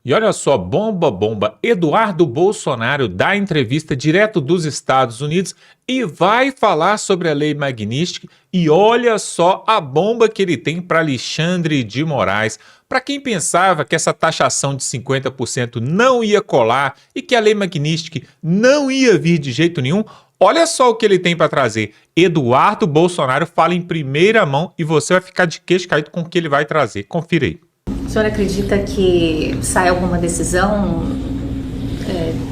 E olha só, bomba, bomba. Eduardo Bolsonaro dá entrevista direto dos Estados Unidos e vai falar sobre a Lei Magnitsky. E olha só a bomba que ele tem para Alexandre de Moraes. Para quem pensava que essa taxação de 50% não ia colar e que a Lei Magnitsky não ia vir de jeito nenhum, olha só o que ele tem para trazer. Eduardo Bolsonaro fala em primeira mão e você vai ficar de queixo caído com o que ele vai trazer. Confira aí. O senhor acredita que sai alguma decisão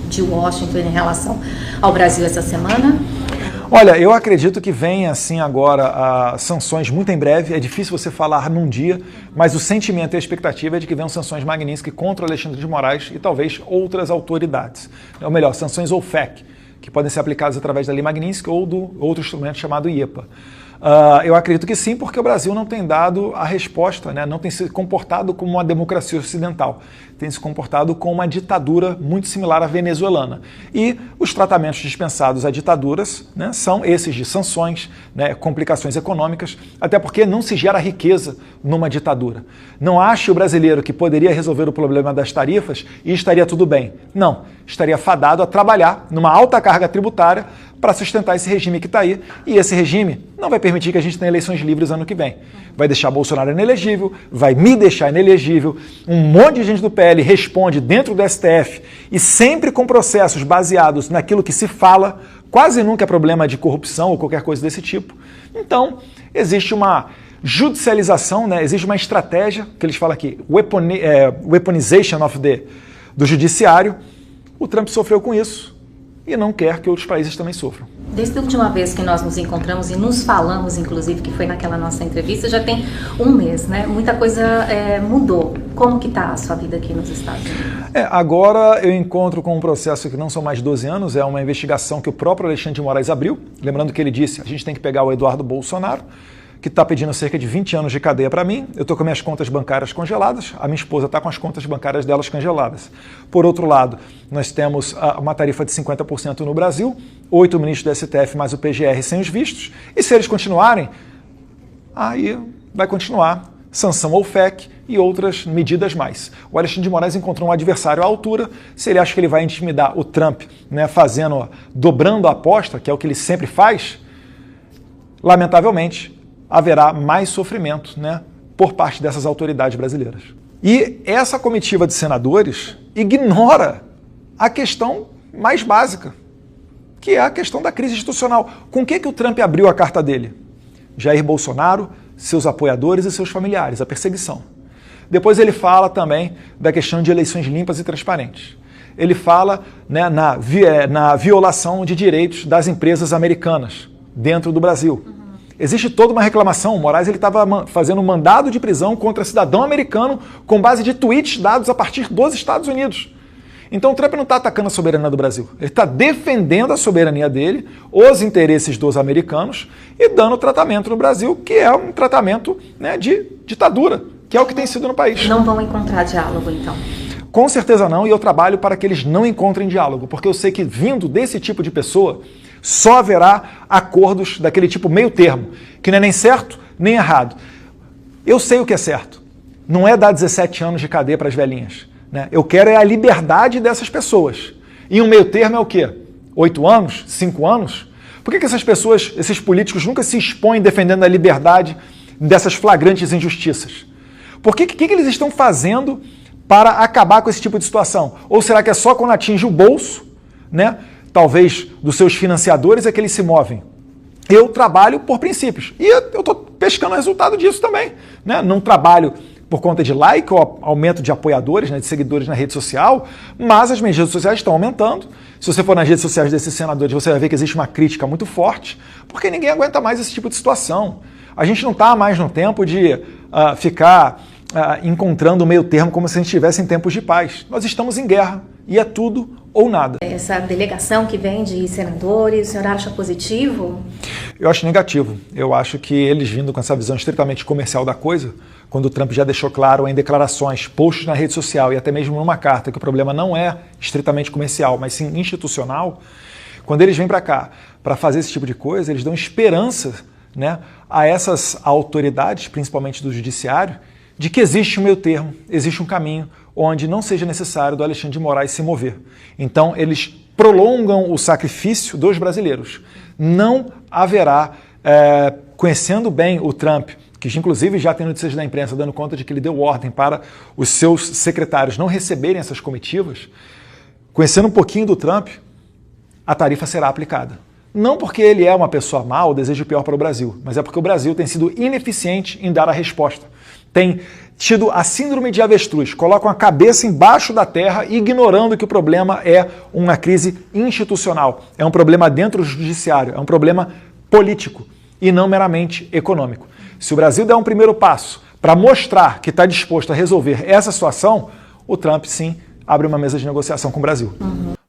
de Washington em relação ao Brasil essa semana? Olha, eu acredito que vem assim agora sanções muito em breve. É difícil você falar num dia, mas o sentimento e a expectativa é de que venham sanções Magnitsky contra o Alexandre de Moraes e talvez outras autoridades. Ou melhor, sanções OFAC, que podem ser aplicadas através da Lei Magnitsky ou do outro instrumento chamado IEPA. Eu acredito que sim, porque o Brasil não tem dado a resposta, né? Não tem se comportado como uma democracia ocidental, tem se comportado como uma ditadura muito similar à venezuelana. E os tratamentos dispensados a ditaduras, né, são esses de sanções, né, complicações econômicas, até porque não se gera riqueza numa ditadura. Não ache o brasileiro que poderia resolver o problema das tarifas e estaria tudo bem. Não, estaria fadado a trabalhar numa alta carga tributária para sustentar esse regime que está aí, e esse regime não vai permitir que a gente tenha eleições livres ano que vem. Vai deixar Bolsonaro inelegível, vai me deixar inelegível, um monte de gente do PL responde dentro do STF e sempre com processos baseados naquilo que se fala, quase nunca é problema de corrupção ou qualquer coisa desse tipo. Então, existe uma judicialização, né? Existe uma estratégia, que eles falam aqui, weaponization do judiciário. O Trump sofreu com isso e não quer que outros países também sofram. Desde a última vez que nós nos encontramos e nos falamos, inclusive, que foi naquela nossa entrevista, já tem um mês, né? Muita coisa mudou. Como que está a sua vida aqui nos Estados Unidos? Agora eu encontro com um processo que não são mais 12 anos, é uma investigação que o próprio Alexandre de Moraes abriu. Lembrando que ele disse, a gente tem que pegar o Eduardo Bolsonaro, que está pedindo cerca de 20 anos de cadeia para mim. Eu estou com minhas contas bancárias congeladas, a minha esposa está com as contas bancárias delas congeladas. Por outro lado, nós temos uma tarifa de 50% no Brasil, 8 ministros do STF mais o PGR sem os vistos, e se eles continuarem, aí vai continuar sanção OFAC e outras medidas mais. O Alexandre de Moraes encontrou um adversário à altura. Se ele acha que ele vai intimidar o Trump, né, dobrando a aposta, que é o que ele sempre faz, lamentavelmente, haverá mais sofrimento, né, por parte dessas autoridades brasileiras. E essa comitiva de senadores ignora a questão mais básica, que é a questão da crise institucional. Com o que o Trump abriu a carta dele? Jair Bolsonaro, seus apoiadores e seus familiares, a perseguição. Depois ele fala também da questão de eleições limpas e transparentes. Ele fala, né, na violação de direitos das empresas americanas dentro do Brasil. Existe toda uma reclamação. O Moraes estava fazendo um mandado de prisão contra cidadão americano com base de tweets dados a partir dos Estados Unidos. Então o Trump não está atacando a soberania do Brasil. Ele está defendendo a soberania dele, os interesses dos americanos e dando tratamento no Brasil, que é um tratamento, né, de ditadura, que é o que tem sido no país. Não vão encontrar diálogo, então? Com certeza não, e eu trabalho para que eles não encontrem diálogo, porque eu sei que vindo desse tipo de pessoa, só haverá acordos daquele tipo meio termo, que não é nem certo nem errado. Eu sei o que é certo. Não é dar 17 anos de cadeia para as velhinhas, né? Eu quero é a liberdade dessas pessoas. E um meio termo é o quê? 8 anos? 5 anos? Por que essas pessoas, esses políticos, nunca se expõem defendendo a liberdade dessas flagrantes injustiças? Por que eles estão fazendo para acabar com esse tipo de situação? Ou será que é só quando atinge o bolso, né, talvez dos seus financiadores, é que eles se movem? Eu trabalho por princípios. E eu estou pescando o resultado disso também, né? Não trabalho por conta de like ou aumento de apoiadores, né, de seguidores na rede social, mas as minhas redes sociais estão aumentando. Se você for nas redes sociais desses senadores, você vai ver que existe uma crítica muito forte, porque ninguém aguenta mais esse tipo de situação. A gente não está mais no tempo de ficar encontrando o meio termo como se a gente estivesse em tempos de paz. Nós estamos em guerra e é tudo ou nada. Essa delegação que vem de senadores, o senhor acha positivo? Eu acho negativo. Eu acho que eles vindo com essa visão estritamente comercial da coisa, quando o Trump já deixou claro em declarações, posts na rede social e até mesmo numa carta que o problema não é estritamente comercial, mas sim institucional, quando eles vêm para cá para fazer esse tipo de coisa, eles dão esperança, né, a essas autoridades, principalmente do judiciário, de que existe um meio termo, existe um caminho onde não seja necessário do Alexandre de Moraes se mover. Então, eles prolongam o sacrifício dos brasileiros. Não haverá, conhecendo bem o Trump, que inclusive já tem notícias da imprensa dando conta de que ele deu ordem para os seus secretários não receberem essas comitivas, conhecendo um pouquinho do Trump, a tarifa será aplicada. Não porque ele é uma pessoa má ou deseja o pior para o Brasil, mas é porque o Brasil tem sido ineficiente em dar a resposta. Tem tido a síndrome de avestruz, colocam a cabeça embaixo da terra, ignorando que o problema é uma crise institucional, é um problema dentro do judiciário, é um problema político e não meramente econômico. Se o Brasil der um primeiro passo para mostrar que está disposto a resolver essa situação, o Trump sim abre uma mesa de negociação com o Brasil.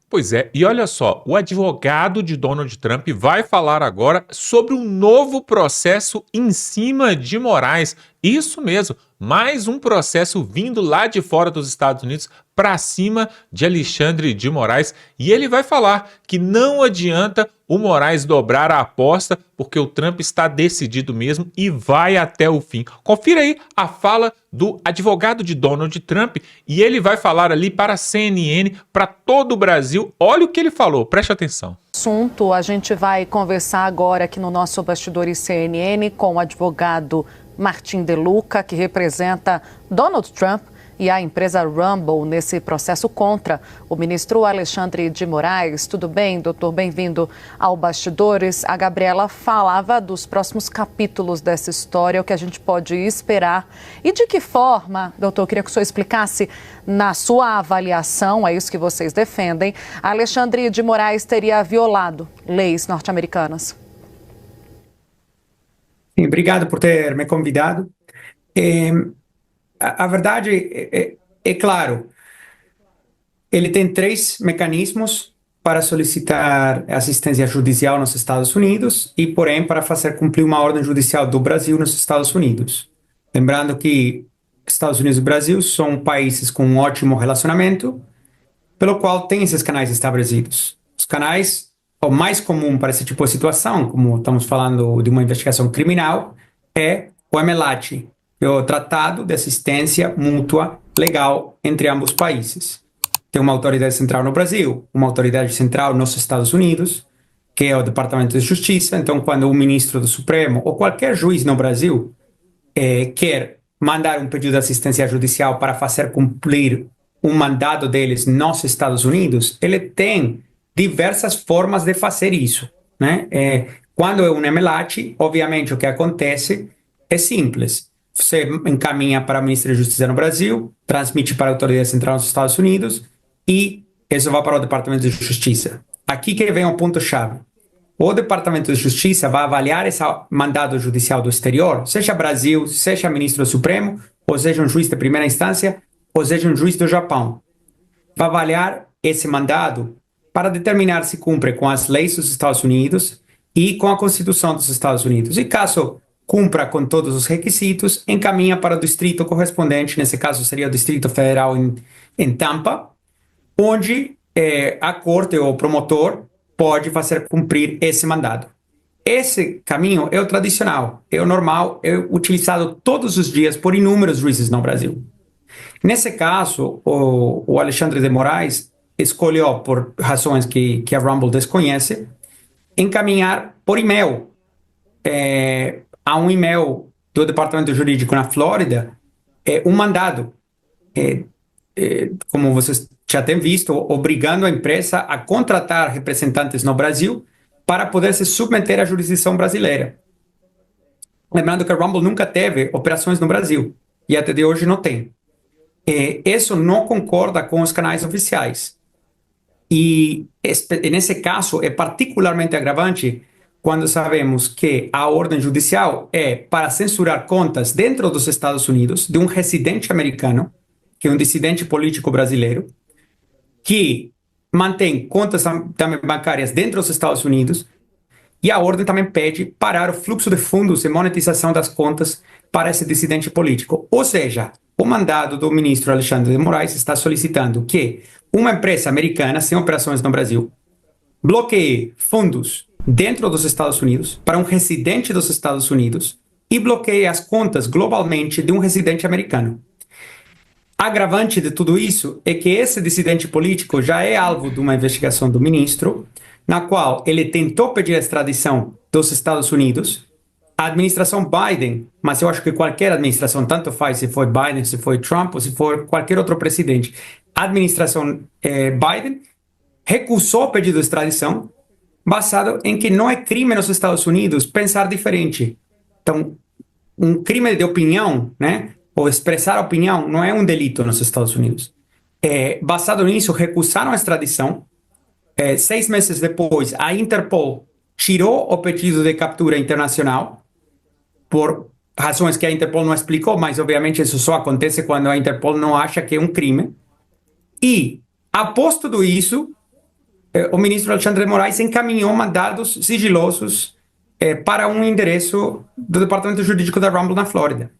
Pois é, e olha só, o advogado de Donald Trump vai falar agora sobre um novo processo em cima de Moraes. Isso mesmo, mais um processo vindo lá de fora dos Estados Unidos para cima de Alexandre de Moraes. E ele vai falar que não adianta o Moraes dobrar a aposta, porque o Trump está decidido mesmo e vai até o fim. Confira aí a fala do advogado de Donald Trump e ele vai falar ali para a CNN, para todo o Brasil. Olha o que ele falou, preste atenção. Assunto, a gente vai conversar agora aqui no nosso Bastidores CNN com o advogado Martin De Luca, que representa Donald Trump e a empresa Rumble nesse processo contra o ministro Alexandre de Moraes. Tudo bem, doutor? Bem-vindo ao Bastidores. A Gabriela falava dos próximos capítulos dessa história, o que a gente pode esperar. E de que forma, doutor, eu queria que o senhor explicasse, na sua avaliação, é isso que vocês defendem, Alexandre de Moraes teria violado leis norte-americanas. Sim, obrigado por ter me convidado. A verdade é claro, ele tem 3 mecanismos para solicitar assistência judicial nos Estados Unidos e, porém, para fazer cumprir uma ordem judicial do Brasil nos Estados Unidos. Lembrando que Estados Unidos e Brasil são países com um ótimo relacionamento, pelo qual tem esses canais estabelecidos. Os canais, o mais comum para esse tipo de situação, como estamos falando de uma investigação criminal, é o MLAT, é o Tratado de Assistência Mútua Legal entre ambos países. Tem uma autoridade central no Brasil, uma autoridade central nos Estados Unidos, que é o Departamento de Justiça. Então, quando o ministro do Supremo ou qualquer juiz no Brasil quer mandar um pedido de assistência judicial para fazer cumprir um mandado deles nos Estados Unidos, ele tem diversas formas de fazer isso, né? Quando é um MLAT, obviamente o que acontece é simples. Você encaminha para o Ministério da Justiça no Brasil, transmite para a Autoridade Central nos Estados Unidos e isso vai para o Departamento de Justiça. Aqui que vem o ponto-chave. O Departamento de Justiça vai avaliar esse mandado judicial do exterior, seja Brasil, seja Ministro do Supremo, ou seja um juiz de primeira instância, ou seja um juiz do Japão. Vai avaliar esse mandado para determinar se cumpre com as leis dos Estados Unidos e com a Constituição dos Estados Unidos. E caso cumpra com todos os requisitos, encaminha para o distrito correspondente, nesse caso seria o Distrito Federal em Tampa, onde a corte ou o promotor pode fazer cumprir esse mandado. Esse caminho é o tradicional, é o normal, é utilizado todos os dias por inúmeros juízes no Brasil. Nesse caso, o Alexandre de Moraes escolheu, por razões que a Rumble desconhece, encaminhar por e-mail a um e-mail do Departamento Jurídico na Flórida um mandado, como vocês já têm visto, obrigando a empresa a contratar representantes no Brasil para poder se submeter à jurisdição brasileira. Lembrando que a Rumble nunca teve operações no Brasil e até de hoje não tem. Isso não concorda com os canais oficiais. E nesse caso é particularmente agravante quando sabemos que a ordem judicial é para censurar contas dentro dos Estados Unidos de um residente americano, que é um dissidente político brasileiro, que mantém contas também bancárias dentro dos Estados Unidos, e a ordem também pede parar o fluxo de fundos e monetização das contas para esse dissidente político. Ou seja, o mandado do ministro Alexandre de Moraes está solicitando que uma empresa americana sem operações no Brasil bloqueie fundos dentro dos Estados Unidos para um residente dos Estados Unidos e bloqueie as contas globalmente de um residente americano. agravante de tudo isso é que esse dissidente político já é alvo de uma investigação do ministro, na qual ele tentou pedir a extradição dos Estados Unidos. A administração Biden, mas eu acho que qualquer administração, tanto faz se foi Biden, se foi Trump ou se for qualquer outro presidente, a administração Biden recusou o pedido de extradição baseado em que não é crime nos Estados Unidos pensar diferente. Então, um crime de opinião, né, ou expressar opinião, não é um delito nos Estados Unidos. Baseado nisso, recusaram a extradição. 6 meses depois, a Interpol tirou o pedido de captura internacional por razões que a Interpol não explicou, mas obviamente isso só acontece quando a Interpol não acha que é um crime. E, após tudo isso, o ministro Alexandre de Moraes encaminhou mandados sigilosos para um endereço do Departamento Jurídico da Rumble na Flórida.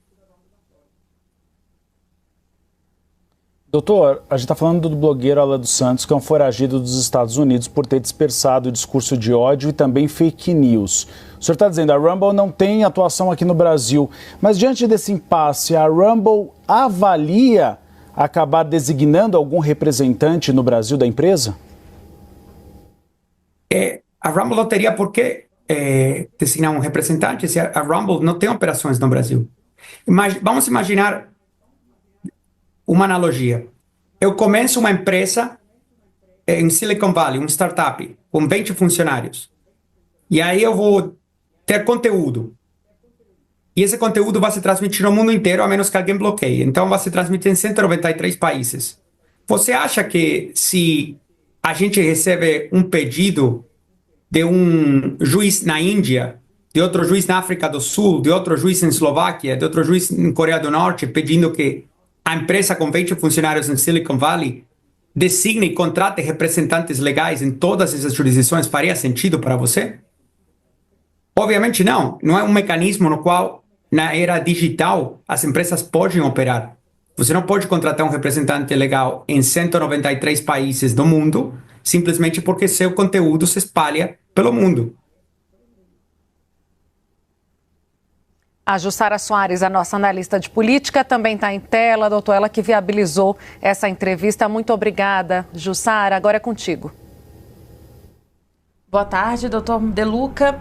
Doutor, a gente está falando do blogueiro Alan dos Santos, que é um foragido dos Estados Unidos por ter dispersado o discurso de ódio e também fake news. O senhor está dizendo que a Rumble não tem atuação aqui no Brasil, mas diante desse impasse, a Rumble avalia acabar designando algum representante no Brasil da empresa? A Rumble não teria por que designar um representante se a Rumble não tem operações no Brasil. Mas vamos imaginar uma analogia. Eu começo uma empresa em Silicon Valley, uma startup, com 20 funcionários. E aí eu vou ter conteúdo. E esse conteúdo vai se transmitir no mundo inteiro, a menos que alguém bloqueie. Então vai se transmitir em 193 países. Você acha que se a gente recebe um pedido de um juiz na Índia, de outro juiz na África do Sul, de outro juiz em Eslováquia, de outro juiz em Coreia do Norte, pedindo que a empresa com 20 funcionários em Silicon Valley designe e contrate representantes legais em todas essas jurisdições, faria sentido para você? Obviamente não. Não é um mecanismo no qual, na era digital, as empresas podem operar. Você não pode contratar um representante legal em 193 países do mundo, simplesmente porque seu conteúdo se espalha pelo mundo. A Jussara Soares, a nossa analista de política, também está em tela, doutor, ela que viabilizou essa entrevista. Muito obrigada, Jussara. Agora é contigo. Boa tarde, doutor De Luca.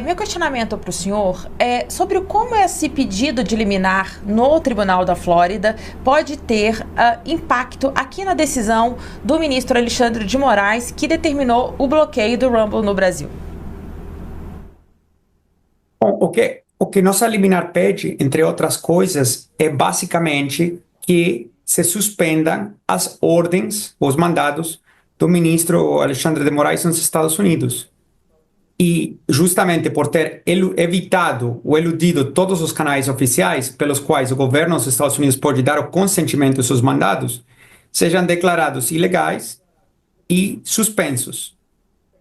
Meu questionamento para o senhor é sobre como esse pedido de liminar no Tribunal da Flórida pode ter impacto aqui na decisão do ministro Alexandre de Moraes, que determinou o bloqueio do Rumble no Brasil. Bom, o que nossa liminar pede, entre outras coisas, é basicamente que se suspendam as ordens, os mandados do ministro Alexandre de Moraes nos Estados Unidos. E justamente por ter evitado ou eludido todos os canais oficiais pelos quais o governo dos Estados Unidos pode dar o consentimento aos seus mandados, sejam declarados ilegais e suspensos.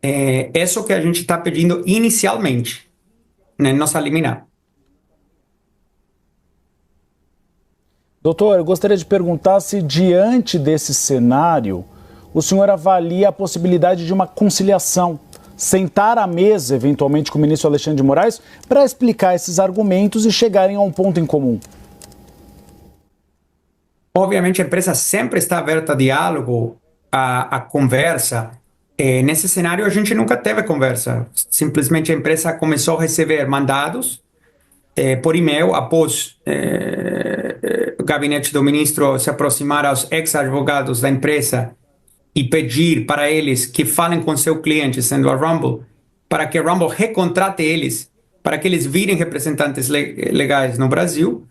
É isso que a gente está pedindo inicialmente, na nossa liminar. Doutor, eu gostaria de perguntar se, diante desse cenário, o senhor avalia a possibilidade de uma conciliação, sentar à mesa, eventualmente, com o ministro Alexandre de Moraes, para explicar esses argumentos e chegarem a um ponto em comum. Obviamente, a empresa sempre está aberta a diálogo, a conversa. Nesse cenário, a gente nunca teve conversa. Simplesmente, a empresa começou a receber mandados por e-mail após o gabinete do ministro se aproximar aos ex-advogados da empresa e pedir para eles que falem com seu cliente, sendo a Rumble, para que a Rumble recontrate eles, para que eles virem representantes legais no Brasil.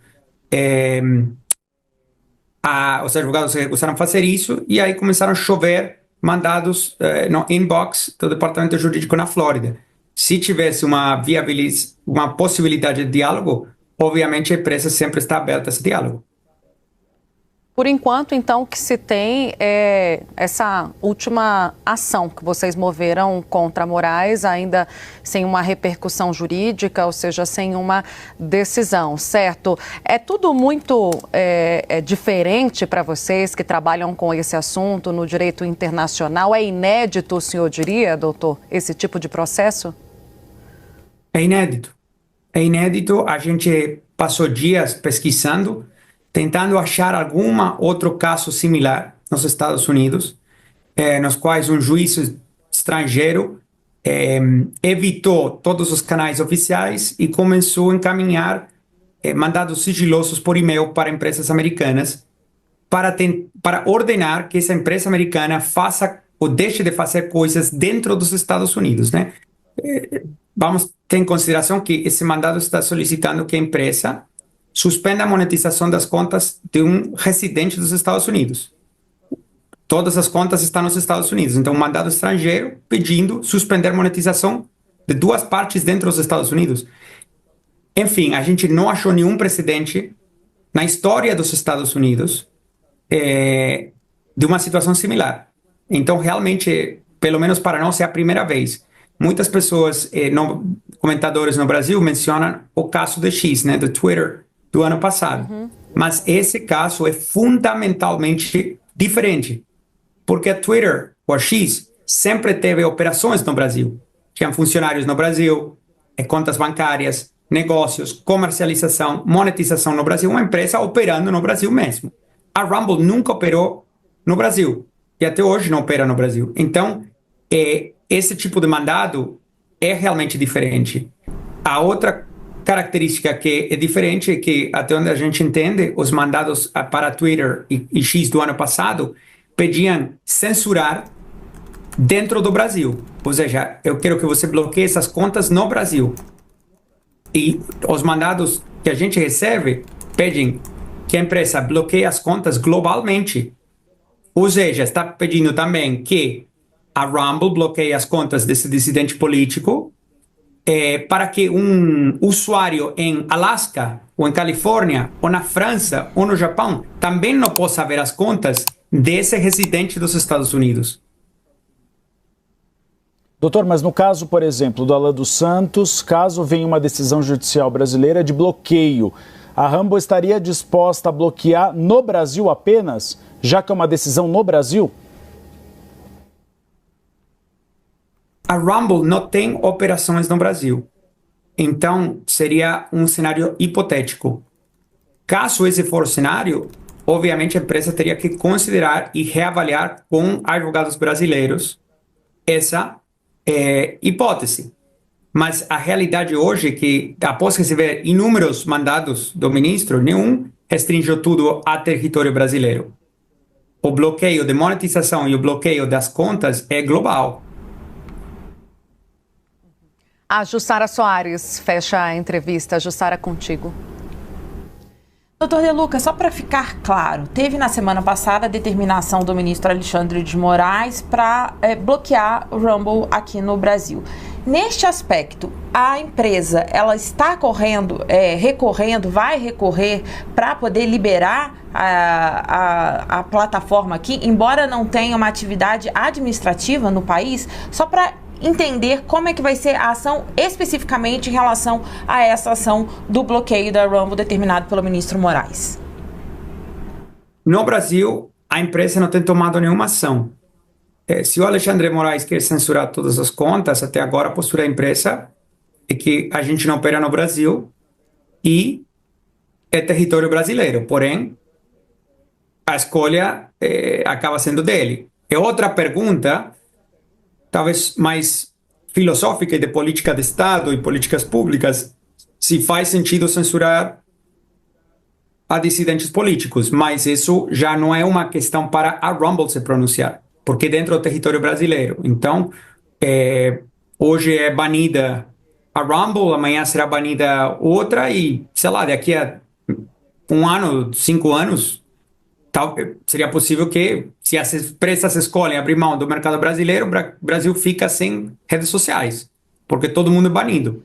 Os advogados recusaram fazer isso e aí começaram a chover mandados no inbox do Departamento Jurídico na Flórida. Se tivesse uma possibilidade de diálogo, obviamente a empresa sempre está aberta a esse diálogo. Por enquanto, então, o que se tem é essa última ação que vocês moveram contra Moraes, ainda sem uma repercussão jurídica, ou seja, sem uma decisão, certo? É tudo muito diferente para vocês que trabalham com esse assunto no direito internacional? É inédito, o senhor diria, doutor, esse tipo de processo? É inédito. A gente passou dias pesquisando, tentando achar algum outro caso similar nos Estados Unidos, nos quais um juiz estrangeiro evitou todos os canais oficiais e começou a encaminhar mandados sigilosos por e-mail para empresas americanas para ordenar que essa empresa americana faça ou deixe de fazer coisas dentro dos Estados Unidos, né? Vamos ter em consideração que esse mandado está solicitando que a empresa suspenda a monetização das contas de um residente dos Estados Unidos. Todas as contas estão nos Estados Unidos, então um mandado estrangeiro pedindo suspender monetização de duas partes dentro dos Estados Unidos. Enfim, a gente não achou nenhum precedente na história dos Estados Unidos de uma situação similar. Então, realmente, pelo menos para nós, é a primeira vez. Muitas pessoas, comentadores no Brasil, mencionam o caso de X, né, do Twitter, do ano passado. Mas esse caso é fundamentalmente diferente, porque a Twitter, ou a X, sempre teve operações no Brasil. Tinha funcionários no Brasil, contas bancárias, negócios, comercialização, monetização no Brasil, uma empresa operando no Brasil mesmo. A Rumble nunca operou no Brasil, e até hoje não opera no Brasil. Então, esse tipo de mandado é realmente diferente. A outra característica que é diferente é que, até onde a gente entende, os mandados para Twitter e X do ano passado pediam censurar dentro do Brasil. Ou seja, eu quero que você bloqueie essas contas no Brasil. E os mandados que a gente recebe pedem que a empresa bloqueie as contas globalmente. Ou seja, está pedindo também que a Rumble bloqueie as contas desse dissidente político para que um usuário em Alasca, ou em Califórnia, ou na França, ou no Japão, também não possa ver as contas desse residente dos Estados Unidos. Doutor, mas no caso, por exemplo, do Alan dos Santos, caso venha uma decisão judicial brasileira de bloqueio, a Rumble estaria disposta a bloquear no Brasil apenas, já que é uma decisão no Brasil? A Rumble não tem operações no Brasil. Então, seria um cenário hipotético. Caso esse for o cenário, obviamente a empresa teria que considerar e reavaliar com advogados brasileiros essa hipótese. Mas a realidade hoje é que, após receber inúmeros mandados do ministro, nenhum restringiu tudo a território brasileiro. O bloqueio de monetização e o bloqueio das contas é global. A Jussara Soares fecha a entrevista. Jussara, contigo. Doutor De Luca, só para ficar claro, teve na semana passada a determinação do ministro Alexandre de Moraes para bloquear o Rumble aqui no Brasil. Neste aspecto, a empresa ela está recorrendo, vai recorrer para poder liberar a plataforma aqui, embora não tenha uma atividade administrativa no país, só para entender como é que vai ser a ação especificamente em relação a essa ação do bloqueio da Rumble determinado pelo ministro Moraes. No Brasil, a empresa não tem tomado nenhuma ação. Se o Alexandre de Moraes quer censurar todas as contas, até agora a postura da empresa é que a gente não opera no Brasil e é território brasileiro. Porém, a escolha acaba sendo dele. É outra pergunta, talvez mais filosófica e de política de Estado e políticas públicas, se faz sentido censurar a dissidentes políticos, mas isso já não é uma questão para a Rumble se pronunciar, porque dentro do território brasileiro. Então, hoje é banida a Rumble, amanhã será banida outra e, sei lá, daqui a 1 ano, 5 anos, seria possível que, se as empresas escolhem abrir mão do mercado brasileiro, o Brasil fica sem redes sociais, porque todo mundo é banido.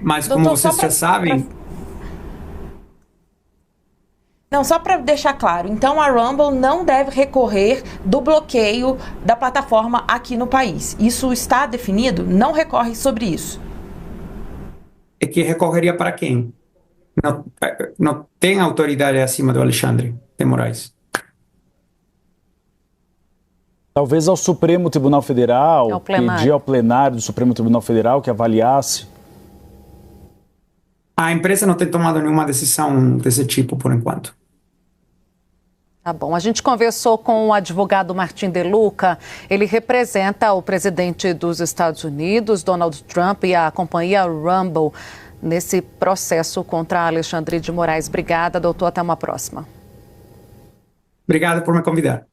Mas como vocês já sabem... Não, só para deixar claro, então a Rumble não deve recorrer do bloqueio da plataforma aqui no país. Isso está definido? Não recorre sobre isso? É que recorreria para quem? Não tem autoridade acima do Alexandre de Moraes. Talvez ao Supremo Tribunal Federal, pedir ao plenário do Supremo Tribunal Federal que avaliasse. A empresa não tem tomado nenhuma decisão desse tipo por enquanto. Tá bom. A gente conversou com o advogado Martin De Luca. Ele representa o presidente dos Estados Unidos, Donald Trump, e a companhia Rumble nesse processo contra Alexandre de Moraes. Obrigada, doutor. Até uma próxima. Obrigado por me convidar.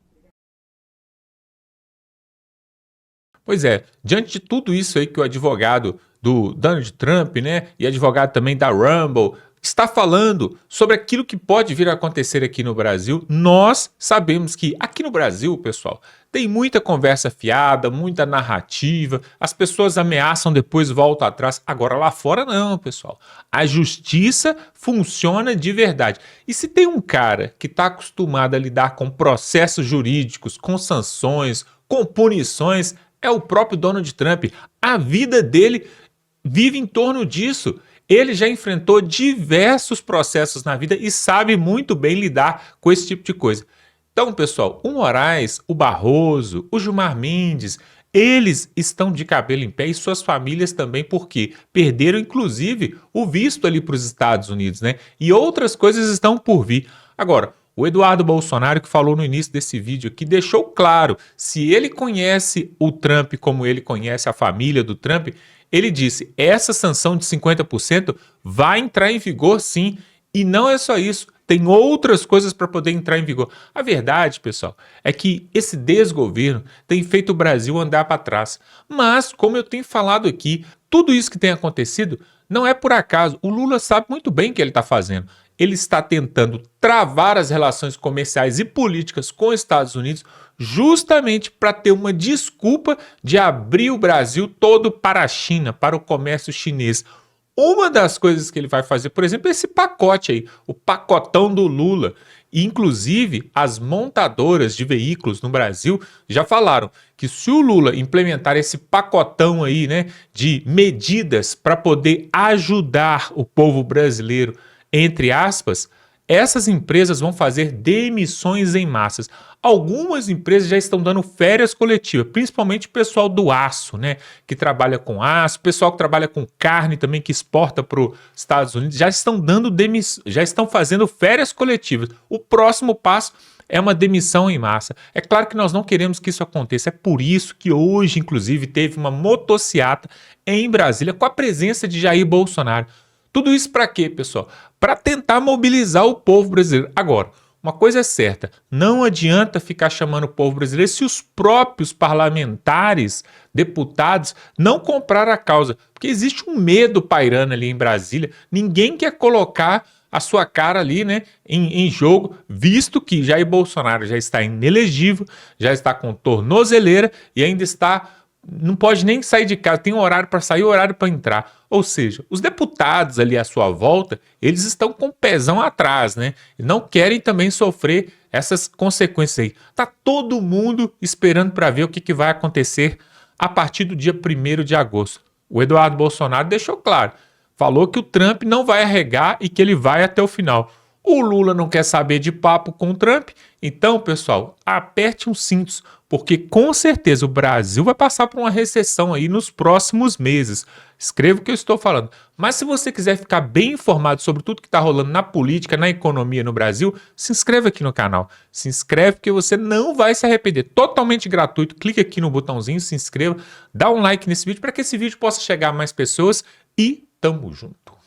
Pois é, diante de tudo isso aí que o advogado do Donald Trump, né, e advogado também da Rumble, está falando sobre aquilo que pode vir a acontecer aqui no Brasil, nós sabemos que aqui no Brasil, pessoal, tem muita conversa fiada, muita narrativa, as pessoas ameaçam, depois voltam atrás. Agora lá fora não, pessoal. A justiça funciona de verdade. E se tem um cara que está acostumado a lidar com processos jurídicos, com sanções, com punições, é o próprio Donald Trump. A vida dele vive em torno disso. Ele já enfrentou diversos processos na vida e sabe muito bem lidar com esse tipo de coisa. Então, pessoal, o Moraes, o Barroso, o Gilmar Mendes, eles estão de cabelo em pé e suas famílias também, porque perderam, inclusive, o visto ali para os Estados Unidos, né? E outras coisas estão por vir. Agora, o Eduardo Bolsonaro, que falou no início desse vídeo aqui, deixou claro, se ele conhece o Trump como ele conhece a família do Trump, ele disse, essa sanção de 50% vai entrar em vigor sim, e não é só isso, tem outras coisas para poder entrar em vigor. A verdade, pessoal, é que esse desgoverno tem feito o Brasil andar para trás. Mas, como eu tenho falado aqui, tudo isso que tem acontecido não é por acaso. O Lula sabe muito bem o que ele está fazendo. Ele está tentando travar as relações comerciais e políticas com os Estados Unidos justamente para ter uma desculpa de abrir o Brasil todo para a China, para o comércio chinês. Uma das coisas que ele vai fazer, por exemplo, é esse pacote aí, o pacotão do Lula. E, inclusive, as montadoras de veículos no Brasil já falaram que se o Lula implementar esse pacotão aí, né, de medidas para poder ajudar o povo brasileiro, entre aspas, essas empresas vão fazer demissões em massas. Algumas empresas já estão dando férias coletivas, principalmente o pessoal do aço, né? Que trabalha com aço, o pessoal que trabalha com carne também, que exporta para os Estados Unidos, já estão fazendo férias coletivas. O próximo passo é uma demissão em massa. É claro que nós não queremos que isso aconteça, é por isso que hoje, inclusive, teve uma motociata em Brasília com a presença de Jair Bolsonaro. Tudo isso para quê, pessoal? Para tentar mobilizar o povo brasileiro. Agora, uma coisa é certa, não adianta ficar chamando o povo brasileiro se os próprios parlamentares, deputados, não compraram a causa. Porque existe um medo pairando ali em Brasília, ninguém quer colocar a sua cara ali, né, em jogo, visto que Jair Bolsonaro já está inelegível, já está com tornozeleira e ainda está... não pode nem sair de casa, tem um horário para sair, horário para entrar. Ou seja, os deputados ali à sua volta, eles estão com o pezão atrás, né? E não querem também sofrer essas consequências aí. Tá todo mundo esperando para ver o que vai acontecer a partir do dia 1º de agosto. O Eduardo Bolsonaro deixou claro, falou que o Trump não vai arregar e que ele vai até o final. O Lula não quer saber de papo com o Trump, então, pessoal, aperte os cintos, porque com certeza o Brasil vai passar por uma recessão aí nos próximos meses. Escreva o que eu estou falando. Mas se você quiser ficar bem informado sobre tudo que está rolando na política, na economia no Brasil, se inscreva aqui no canal. Se inscreve que você não vai se arrepender. Totalmente gratuito. Clique aqui no botãozinho, se inscreva, dá um like nesse vídeo para que esse vídeo possa chegar a mais pessoas e tamo junto.